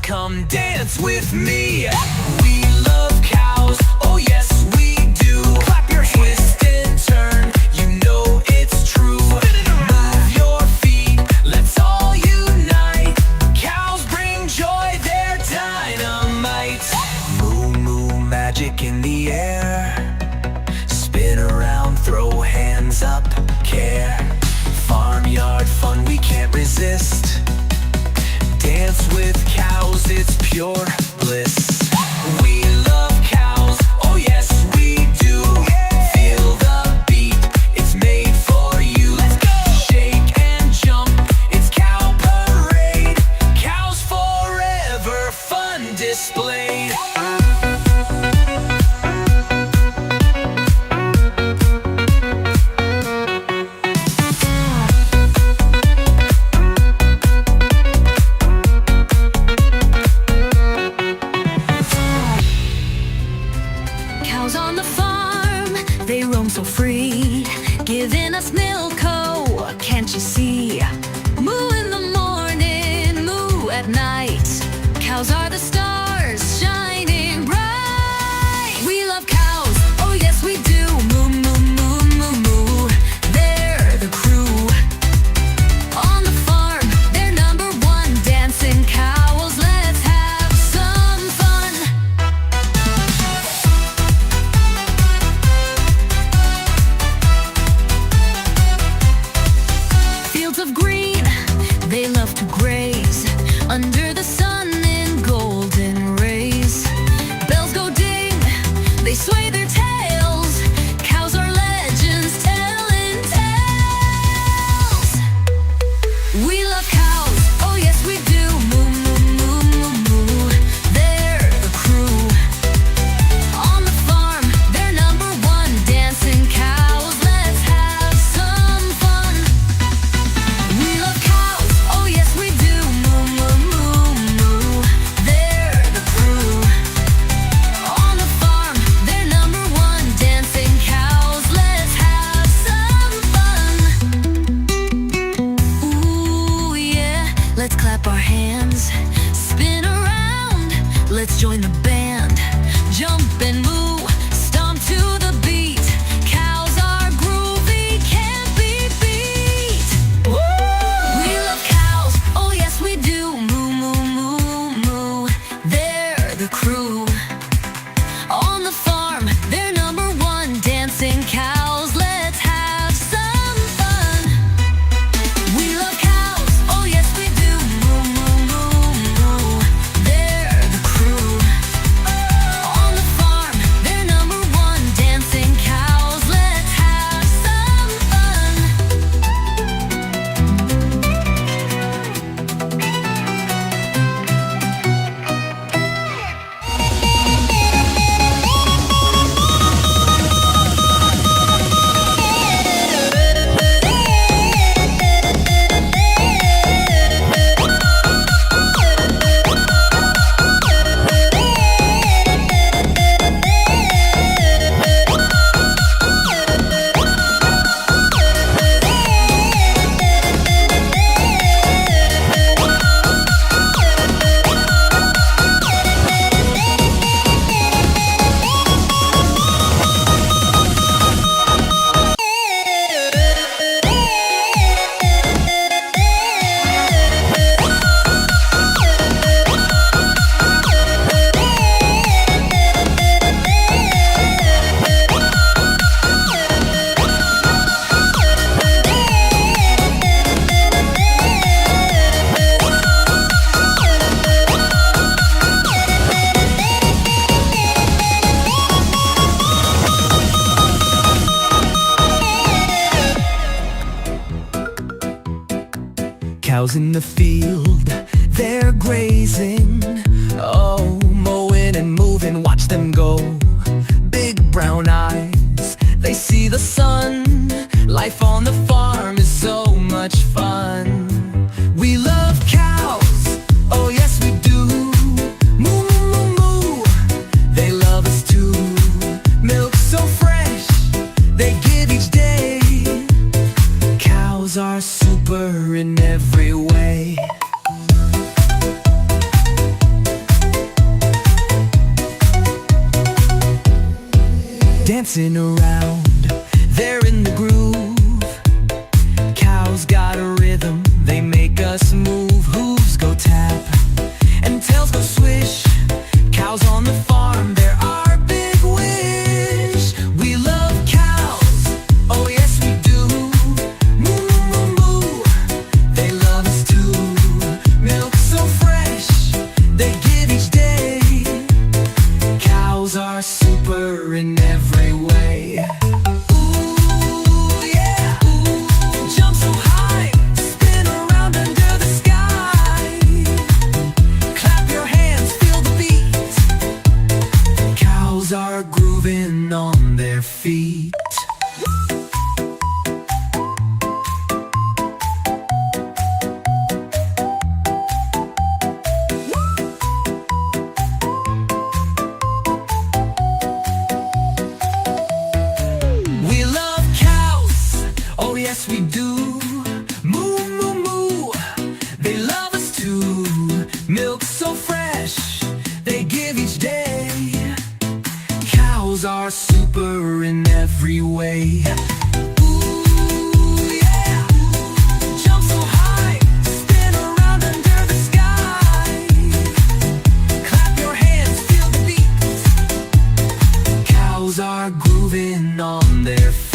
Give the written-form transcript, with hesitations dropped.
cows, come dance with me. We love cows, oh yes we do. Clap your hands, twist and turn, you know it's true. Move your feet, let's all unite. Cows bring joy, they're dynamite. Moo moo magic in the air. Spin around, throw hands up, care. Farmyard fun we can't resist. Dance with cows, it's pure bliss. We love cows, oh yes we do. Feel the beat, it's made for you. Let's go! Shake and jump, it's cow parade. Cows forever, fun displayed. Cows on the farm, they roam so free, giving us milk, oh, can't you see? Moo in the morning, moo at night. Cows are the stars, shining bright. We love cows, oh yes we do. Moo, moo, moo, moo, moo. They're the crew. On the farm, they're number one. Dancing cows, let's have some fun. Fields of green, they love to graze under the sun in golden rays. Bells go ding, they sway their tails. Cows are legends telling tales. We love cows, oh yes we do. Moo, moo, moo, moo, moo. They're the crew. On the farm, they're number one. Dancing cows, let's have some fun. We love cows, oh yes we do. Moo, moo, moo, moo. They're the crew. On the farm, they're number one. Dancing cows, let's have some fun. Ooh yeah, let's clap our hands, spin around, let's join the band. Jump and move, stomp to the beat. Cows are groovy, can't be beat. We love cows, oh yes we do. Moo, moo, moo, moo. They're the crew. On the farm, they're number one. Dancing cows, let's have some fun. We love cows, oh yes we do. Moo, moo, moo, moo. They're the crew. On the farm, they're number one. Dancing cows, let's have some fun. Cows in the field, they're grazing. Oh, mowing and moving, watch them go. Big brown eyes, they see the sun. Life on the farm is so much fun. We love cows, oh yes we do. Moo, moo, moo, they love us too. Milk so fresh, they give each day. Cows are super in every way. dancing around, they're in the groove. Cows got a rhythm, they make us move. Hooves go tap, and tails go swish. Cows on the farm, they're our big wish. We love cows, oh yes we do. Moo, moo, moo, moo, they love us too. Milk so fresh, they give each day. Cows are super in every way. Ooh, yeah. Jump so high, spin around under the sky. Clap your hands, feel the beat. Cows are grooving on their feet. We love cows, oh yes we do. Moo, moo, moo, they love us too. Milk so fresh, they give each day. Cows are super in every way. Ooh, yeah. Jump so high, spin around under the sky. Clap your hands, feel the beat. Cows are grooving on their feet.